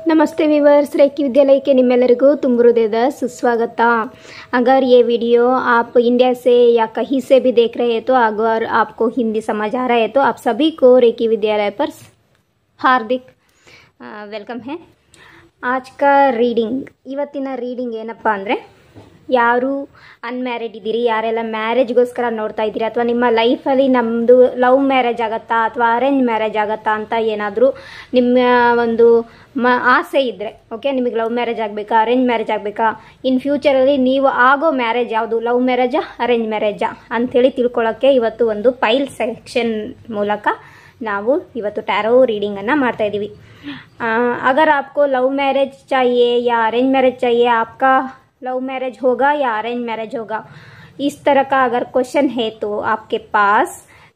नमस्ते viewers, recce विद्यालय के निम्मेलरिಗೂ ತುಂಬ ಹೃದಯದ सुस्वागत। अगर ये वीडियो आप इंडिया से या कहीं से भी देख रहे हैं तो अगर आपको हिंदी समझ आ रहा है तो आप सभी को रेकी विद्यालय पर हार्दिक वेलकम है। आज का रीडिंग ಇವತ್ತಿನ ರೀಡಿಂಗ್ ಏನಪ್ಪಾ ಅಂದರೆ, ಯಾರು ಅನ್ಮ್ಯಾರಿಡ್ ಇದ್ದೀರಿ, ಯಾರೆಲ್ಲ ಮ್ಯಾರೇಜ್ಗೋಸ್ಕರ ನೋಡ್ತಾ ಇದ್ದೀರಿ, ಅಥವಾ ನಿಮ್ಮ ಲೈಫಲ್ಲಿ ನಮ್ಮದು ಲವ್ ಮ್ಯಾರೇಜ್ ಆಗುತ್ತಾ ಅಥವಾ ಅರೇಂಜ್ ಮ್ಯಾರೇಜ್ ಆಗುತ್ತಾ ಅಂತ ಏನಾದರೂ ನಿಮ್ಮ ಒಂದು ಆಸೆ ಇದ್ದರೆ, ಓಕೆ, ನಿಮಗೆ ಲವ್ ಮ್ಯಾರೇಜ್ ಆಗಬೇಕಾ ಅರೇಂಜ್ ಮ್ಯಾರೇಜ್ ಆಗಬೇಕಾ, ಇನ್ ಫ್ಯೂಚರಲ್ಲಿ ನೀವು ಆಗೋ ಮ್ಯಾರೇಜ್ ಯಾವುದು, ಲವ್ ಮ್ಯಾರೇಜಾ ಅರೇಂಜ್ ಮ್ಯಾರೇಜಾ ಅಂಥೇಳಿ ತಿಳ್ಕೊಳ್ಳೋಕ್ಕೆ ಇವತ್ತು ಒಂದು ಫೈಲ್ ಸೆಲೆಕ್ಷನ್ ಮೂಲಕ ನಾವು ಇವತ್ತು ಟ್ಯಾರೋ ರೀಡಿಂಗನ್ನು ಮಾಡ್ತಾಯಿದ್ದೀವಿ। अगर आपको लव मैरिज चाहिए या अरेंज मैरिज चाहिए, आपका लव मैरिज होगा या अरेंज मैरिज होगा, इस तरह का अगर क्वेश्चन है तो आपके पास,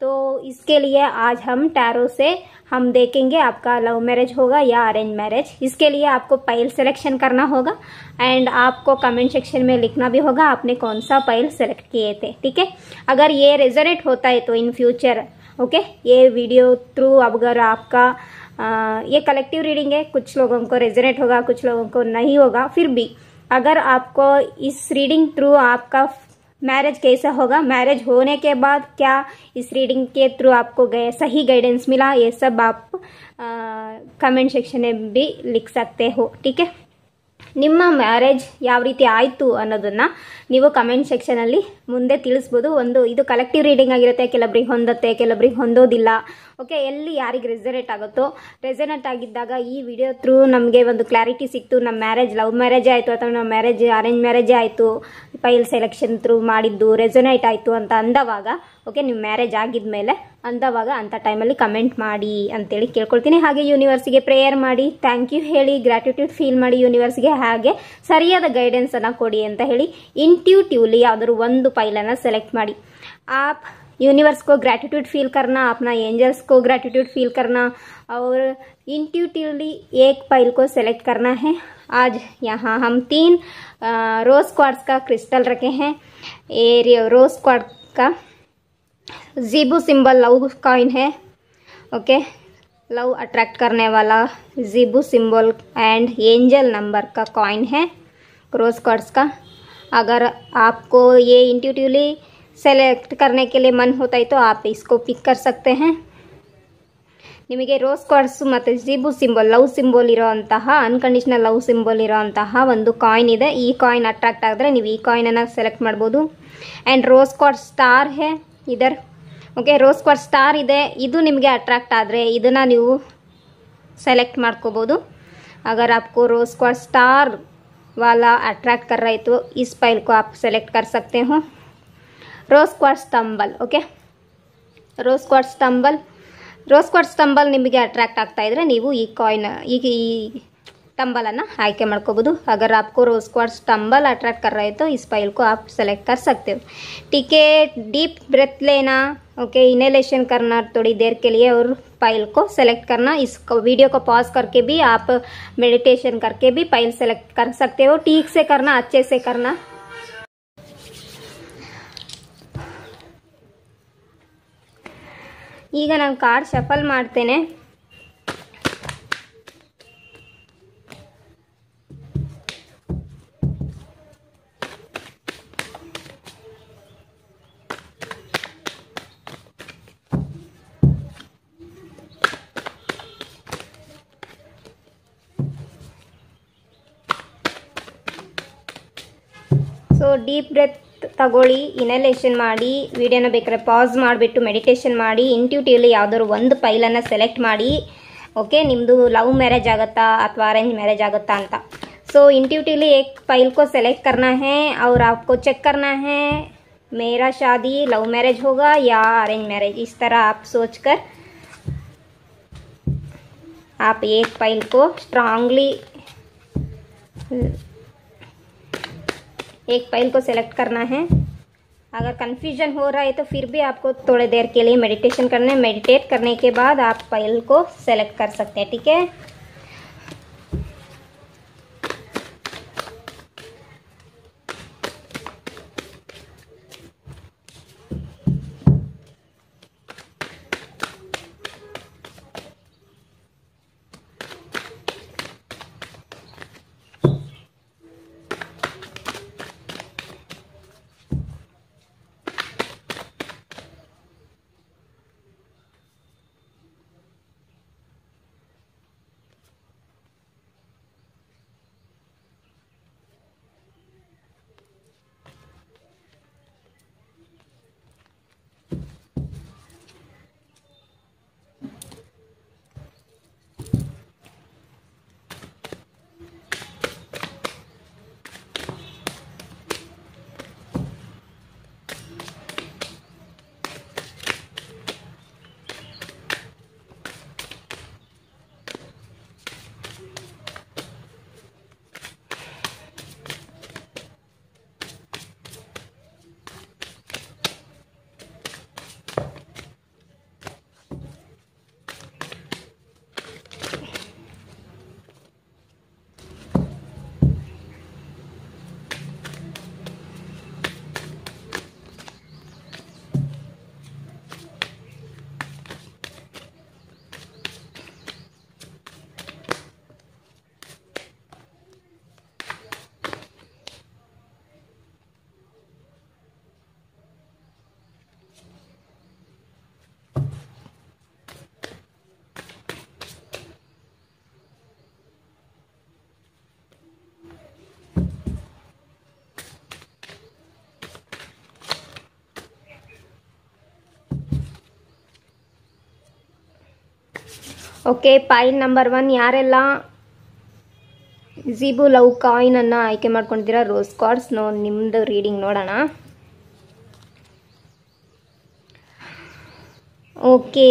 तो इसके लिए आज हम टैरो से हम देखेंगे आपका लव मैरिज होगा या अरेंज मैरिज। इसके लिए आपको फाइल सिलेक्शन करना होगा एंड आपको कमेंट सेक्शन में लिखना भी होगा आपने कौन सा फाइल सेलेक्ट किए थे, ठीक है। अगर ये रेजोनेट होता है तो इन फ्यूचर, ओके, ये वीडियो थ्रू अगर आपका ये कलेक्टिव रीडिंग है, कुछ लोगों को रेजोनेट होगा, कुछ लोगों को नहीं होगा, फिर भी अगर आपको इस रीडिंग थ्रू आपका मैरिज कैसा होगा, मैरिज होने के बाद क्या इस रीडिंग के थ्रू आपको सही गाइडेंस मिला, ये सब आप कमेंट सेक्शन में भी लिख सकते हो, ठीक है। ನಿಮ್ಮ ಮ್ಯಾರೇಜ್ ಯಾವ ರೀತಿ ಆಯಿತು ಅನ್ನೋದನ್ನು ನೀವು ಕಮೆಂಟ್ ಸೆಕ್ಷನಲ್ಲಿ ಮುಂದೆ ತಿಳಿಸ್ಬೋದು। ಒಂದು ಇದು ಕಲೆಕ್ಟಿವ್ ರೀಡಿಂಗ್ ಆಗಿರುತ್ತೆ, ಕೆಲವರಿಗೆ ಹೊಂದತ್ತೆ, ಕೆಲವರಿಗೆ ಹೊಂದೋದಿಲ್ಲ, ಓಕೆ। ಎಲ್ಲಿ ಯಾರಿಗೆ ರೆಸನೇಟ್ ಆಗುತ್ತೋ, ರೆಸನೇಟ್ ಆಗಿದ್ದಾಗ ಈ ವಿಡಿಯೋ ಥ್ರೂ ನಮಗೆ ಒಂದು ಕ್ಲಾರಿಟಿ ಸಿಕ್ತು, ನಮ್ಮ ಮ್ಯಾರೇಜ್ ಲವ್ ಮ್ಯಾರೇಜೇ ಆಯಿತು ಅಥವಾ ನಮ್ಮ ಮ್ಯಾರೇಜ್ ಅರೇಂಜ್ ಮ್ಯಾರೇಜೇ ಆಯಿತು, ಫೈಲ್ ಸೆಲೆಕ್ಷನ್ ಥ್ರೂ ಮಾಡಿದ್ದು ರೆಸನೇಟ್ ಆಯಿತು ಅಂತ ಅಂದವಾಗ, ಓಕೆ, ನೀವು ಮ್ಯಾರೇಜ್ ಆಗಿದ ಮೇಲೆ ಅಂದವಾಗ ಅಂಥ ಟೈಮಲ್ಲಿ ಕಮೆಂಟ್ ಮಾಡಿ ಅಂತೇಳಿ ಕೇಳ್ಕೊಳ್ತೀನಿ। ಹಾಗೆ ಯೂನಿವರ್ಸಿಗೆ ಪ್ರೇಯರ್ ಮಾಡಿ, ಥ್ಯಾಂಕ್ ಯು ಹೇಳಿ, ಗ್ರ್ಯಾಟಿಟ್ಯೂಡ್ ಫೀಲ್ ಮಾಡಿ ಯೂನಿವರ್ಸ್ಗೆ, ಹಾಗೆ ಸರಿಯಾದ ಗೈಡೆನ್ಸನ್ನು ಕೊಡಿ ಅಂತ ಹೇಳಿ इंट्यूटिवली यादरू ಒಂದು ಫೈಲನ್ನು ಸೆಲೆಕ್ಟ್ ಮಾಡಿ। आप यूनिवर्स को ग्रैटिट्यूड फील करना, अपना एंजल्स को ग्रैटिट्यूड फील करना और इंट्यूटिवली एक फाइल को सेलेक्ट करना है। आज यहाँ हम 3 रोज क्वार्ट्ज का क्रिस्टल रखे हैं। ये रोज क्वार्ट्ज का ज़ीबू सिंबल लव कॉइन है, ओके, लव अट्रैक्ट करने वाला ज़ीबू सिंबल एंड एंजल नंबर का कॉइन है रोज क्वार्ट्ज का। अगर आपको ये इंट्यूटिवली सेलेक्ट करने के लिए मन होता है तो आप इसको पिक कर सकते हैं। ನಿಮಗೆ ರೋಸ್ ಕ್ವಾರ್ಟ್ಸ್ ಮತ್ತು ಝೀಬು ಸಿಂಬಲ್ ಲವ್ ಸಿಂಬಲ್ ಇರೋಂತಹ ಅನ್ಕಂಡೀಷನಲ್ ಲವ್ ಸಿಂಬಲ್ ಇರೋಂತಹ ಒಂದು ಕಾಯಿನ್ ಇದೆ। ಈ ಕಾಯಿನ್ ಅಟ್ರಾಕ್ಟ್ ಆದರೆ ನೀವು ಈ ಕಾಯಿನನ್ನು ಸೆಲೆಕ್ಟ್ ಮಾಡ್ಬೋದು। ಆ್ಯಂಡ್ ರೋಸ್ ಕ್ವಾರ್ಟ್ಸ್ ಸ್ಟಾರ್ ಹೇ ಇದರ್, ಓಕೆ, ರೋಸ್ ಕ್ವಾರ್ಟ್ಸ್ ಸ್ಟಾರ್ ಇದೆ, ಇದು ನಿಮಗೆ ಅಟ್ರಾಕ್ಟ್ ಆದರೆ ಇದನ್ನು ನೀವು ಸೆಲೆಕ್ಟ್ ಮಾಡ್ಕೋಬೋದು। अगर आपको रोज क्वार्ट्स स्टार वाला अट्रैक्ट कर रहे तो इस फाइल को आप सेलेक्ट कर सकते हो। रोज क्वार्ट्ज टंबल, ओके, रोज क्वार्ट्ज टंबल ನಿಮಗೆ ಅಟ್ರಾಕ್ಟ್ ಆಗ್ತಾ ಇದ್ರೆ ನೀವು ಈ ಕಾಯಿನ್ ಈ टंबल आय्के ಮಾಡ್ಕೋಬಹುದು। अगर आपको रोज क्वार्ट्ज टंबल अट्रैक्ट कर रहे तो इस फाइल को आप सेलेक्ट कर सकते हो, ठीक है। डीप ब्रेथ लेना, ओके, इनहेलेशन करना थोड़ी देर के लिए और फाइल को सेलेक्ट करना। इस वीडियो को पॉज करके भी आप मेडिटेशन करके भी फाइल सेलेक्ट कर सकते हो। ठीक से करना, अच्छे से करना। ಈಗ ನಾನು ಕಾರ್ಡ್ ಶಫಲ್ ಮಾಡ್ತೇನೆ। ಸೊ ಡೀಪ್ ಬ್ರೆತ್ ತಗೊಳ್ಳಿ, ಇನಲೇಷನ್ ಮಾಡಿ, ವಿಡಿಯೋನ ಬೇಕಾದ್ರೆ ಪಾಸ್ ಮಾಡಿಬಿಟ್ಟು ಮೆಡಿಟೇಷನ್ ಮಾಡಿ, ಇಂಟ್ಯೂಟಿವ್ಲಿ ಯಾವುದಾದ್ರು ಒಂದು ಫೈಲನ್ನು ಸೆಲೆಕ್ಟ್ ಮಾಡಿ, ಓಕೆ, ನಿಮ್ಮದು ಲವ್ मैरिज आगता ಅಥವಾ अरेंज मैरिज आगता ಅಂತ। सो इंट्यूटिवली एक फाइल को सेलेक्ट करना है और आपको चेक करना है मेरा शादी लव मैरिज होगा या अरेंज मैरिज। इस तरह आप सोचकर आप एक फाइल को स्ट्रांगली एक फाइल को सेलेक्ट करना है। अगर कन्फ्यूजन हो रहा है तो फिर भी आपको थोड़ी देर के लिए मेडिटेशन करना है। मेडिटेट करने के बाद आप फाइल को सेलेक्ट कर सकते हैं, ठीक है। ಓಕೆ, ಪೈಲ್ ನಂಬರ್ 1 ಯಾರೆಲ್ಲ ಝೀಬು ಲವ್ ಕಾಯಿನನ್ನು ಆಯ್ಕೆ ಮಾಡ್ಕೊಂಡಿದ್ದೀರಾ ರೋಸ್ ಕಾರ್ಡ್ಸ್ ನಿಮ್ಮದು ರೀಡಿಂಗ್ ನೋಡೋಣ. ಓಕೆ,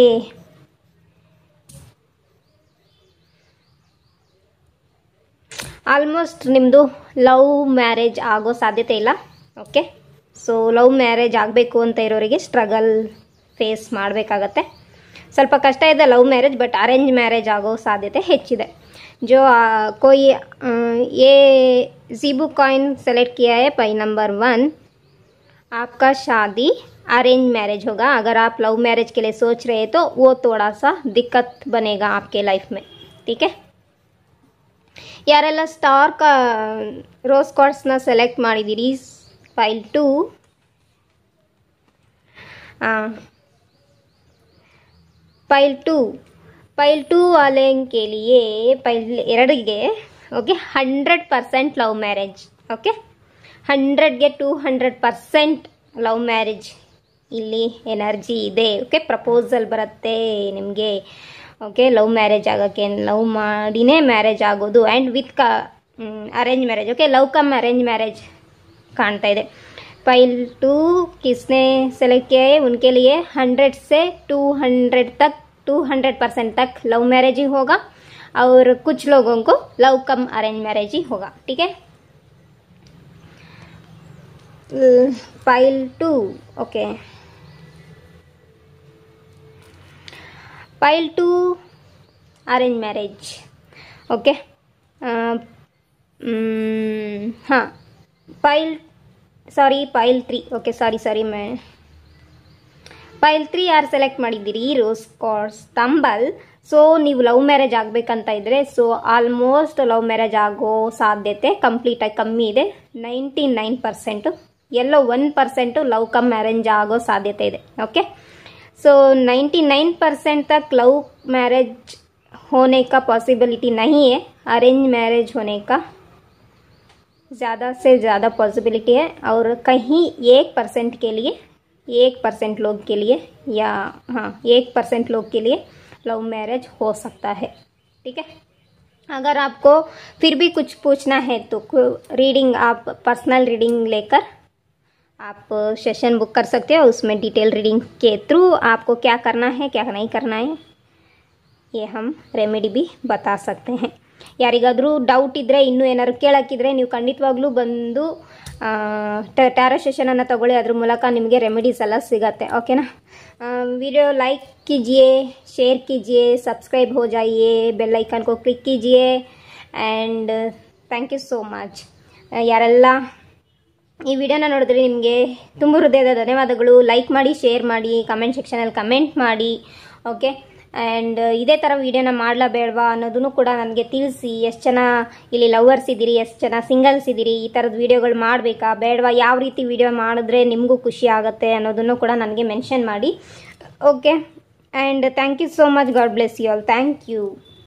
ಆಲ್ಮೋಸ್ಟ್ ನಿಮ್ಮದು ಲವ್ ಮ್ಯಾರೇಜ್ ಆಗೋ ಸಾಧ್ಯತೆ ಇಲ್ಲ. ಓಕೆ, ಸೊ ಲವ್ ಮ್ಯಾರೇಜ್ ಆಗಬೇಕು ಅಂತ ಇರೋರಿಗೆ ಸ್ಟ್ರಗಲ್ ಫೇಸ್ ಮಾಡಬೇಕಾಗತ್ತೆ. ಸ್ವಲ್ಪ ಕಷ್ಟ ಇದೆ love marriage, but arrange marriage ಆಗೋ ಸಾಧ್ಯತೆ ಹೆಚ್ಚಿದೆ. जो कोई ये ज़ीबू कॉइन सेलेक्ट किया है पाई नंबर 1, आपका शादी अरेंज मैरिज होगा. अगर आप लव मैरिज के लिए सोच रहे हैं तो वो थोड़ा सा दिक्कत बनेगा आपके लाइफ में. ठीक है, ಯಾರೆಲ್ಲ ಸ್ಟಾರ್ ರೋಸ್ ಕಾರ್ಡ್ಸ್ನ ಸೆಲೆಕ್ಟ್ ಮಾಡಿದ್ದೀರಿ ಫೈಲ್ 2, फाइल 2 वाले के लिए फाइल 2ಗೆ ಓಕೆ 100% ಲವ್ ಮ್ಯಾರೇಜ್. ಓಕೆ, 100ಗೆ 200% ಲವ್ ಮ್ಯಾರೇಜ್ ಇಲ್ಲಿ ಎನರ್ಜಿ ಇದೆ. ಓಕೆ, ಪ್ರಪೋಸಲ್ ಬರುತ್ತೆ ನಿಮಗೆ. ಓಕೆ, ಲವ್ ಮ್ಯಾರೇಜ್ ಆಗೋಕ್ಕೆ ಲವ್ ಮಾಡಿನೇ ಮ್ಯಾರೇಜ್ ಆಗೋದು and with arrange marriage. Okay, love come arrange marriage ಕಾಣ್ತಾ ಇದೆ. फाइल 2 किसने सेलेक्ट किया है उनके लिए 100 से 200% तक लव मैरिज ही होगा और कुछ लोगों को लव कम अरेंज मैरिज ही होगा. ठीक है, file 2 okay, file 2 arrange marriage. Okay, हाँ फाइल 3 ಓಕೆ, ಸಾರಿ मैं ಫೈಲ್ 3 ಯಾರು ಸೆಲೆಕ್ಟ್ ಮಾಡಿದ್ದೀರಿ ರೋಸ್ ಕಾರ್ಡ್ಸ್ ತಂಬಲ್. ಸೊ ನೀವು ಲವ್ ಮ್ಯಾರೇಜ್ ಆಗಬೇಕಂತ ಇದ್ದರೆ ಸೊ ಆಲ್ಮೋಸ್ಟ್ ಲವ್ ಮ್ಯಾರೇಜ್ ಆಗೋ ಸಾಧ್ಯತೆ ಕಂಪ್ಲೀಟಾಗಿ ಕಮ್ಮಿ ಇದೆ. 99%, ಎಲ್ಲೋ 1% ಲವ್ ಕಮ್ ಮ್ಯಾರೇಜ್ ಆಗೋ ಸಾಧ್ಯತೆ ಇದೆ. ಓಕೆ, ಸೊ 99% तक लव मैरिज होने का पॉसिबिलिटी नहीं है. अरेंज मैरिज होने का ज़्यादा से ज़्यादा पॉसिबिलिटी है और कहीं 1% के लिए 1% लोग के लिए या हाँ 1% लोग के लिए लव मैरिज हो सकता है. ठीक है, अगर आपको फिर भी कुछ पूछना है तो रीडिंग आप पर्सनल रीडिंग लेकर आप सेशन बुक कर सकते हो. उसमें डिटेल रीडिंग के थ्रू आपको क्या करना है क्या नहीं करना है ये हम रेमेडी भी बता सकते हैं. ಯಾರಿಗಾದರೂ ಡೌಟ್ ಇದ್ದರೆ ಇನ್ನೂ ಏನಾದ್ರು ಕೇಳೋಕ್ಕಿದ್ರೆ ನೀವು ಖಂಡಿತವಾಗ್ಲೂ ಬಂದು ಟ್ಯಾರೋ ಸೆಷನನ್ನು ತಗೊಳ್ಳಿ. ಅದ್ರ ಮೂಲಕ ನಿಮಗೆ ರೆಮಿಡೀಸ್ ಎಲ್ಲ ಸಿಗತ್ತೆ. ಓಕೆನಾ, ವಿಡಿಯೋ लाइक कीजिए, शेयर कीजिए, सब्सक्राइब हो जाइए, बेल आइकन को क्लिक कीजिए and thank you so much. ಯಾರೆಲ್ಲ ಈ ವಿಡಿಯೋನ ನೋಡಿದ್ರೆ ನಿಮಗೆ ತುಂಬ ಹೃದಯದ ಧನ್ಯವಾದಗಳು. ಲೈಕ್ ಮಾಡಿ, ಶೇರ್ ಮಾಡಿ, ಕಮೆಂಟ್ ಸೆಕ್ಷನಲ್ಲಿ ಕಮೆಂಟ್ ಮಾಡಿ. ಓಕೆ, ಆ್ಯಂಡ್ ಇದೇ ಥರ ವೀಡಿಯೋನ ಮಾಡಲಾ ಬೇಡವಾ ಅನ್ನೋದನ್ನು ಕೂಡ ನನಗೆ ತಿಳಿಸಿ. ಎಷ್ಟು ಜನ ಇಲ್ಲಿ ಲವರ್ಸ್ ಇದ್ದೀರಿ, ಎಷ್ಟು ಜನ ಸಿಂಗಲ್ಸ್ ಇದ್ದೀರಿ, ಈ ಥರದ ವೀಡಿಯೋಗಳು ಮಾಡಬೇಕಾ ಬೇಡವಾ, ಯಾವ ರೀತಿ ವೀಡಿಯೋ ಮಾಡಿದ್ರೆ ನಿಮಗೂ ಖುಷಿ ಆಗುತ್ತೆ ಅನ್ನೋದನ್ನು ಕೂಡ ನನಗೆ ಮೆನ್ಷನ್ ಮಾಡಿ. Okay, and thank you so much. God bless you all. Thank you.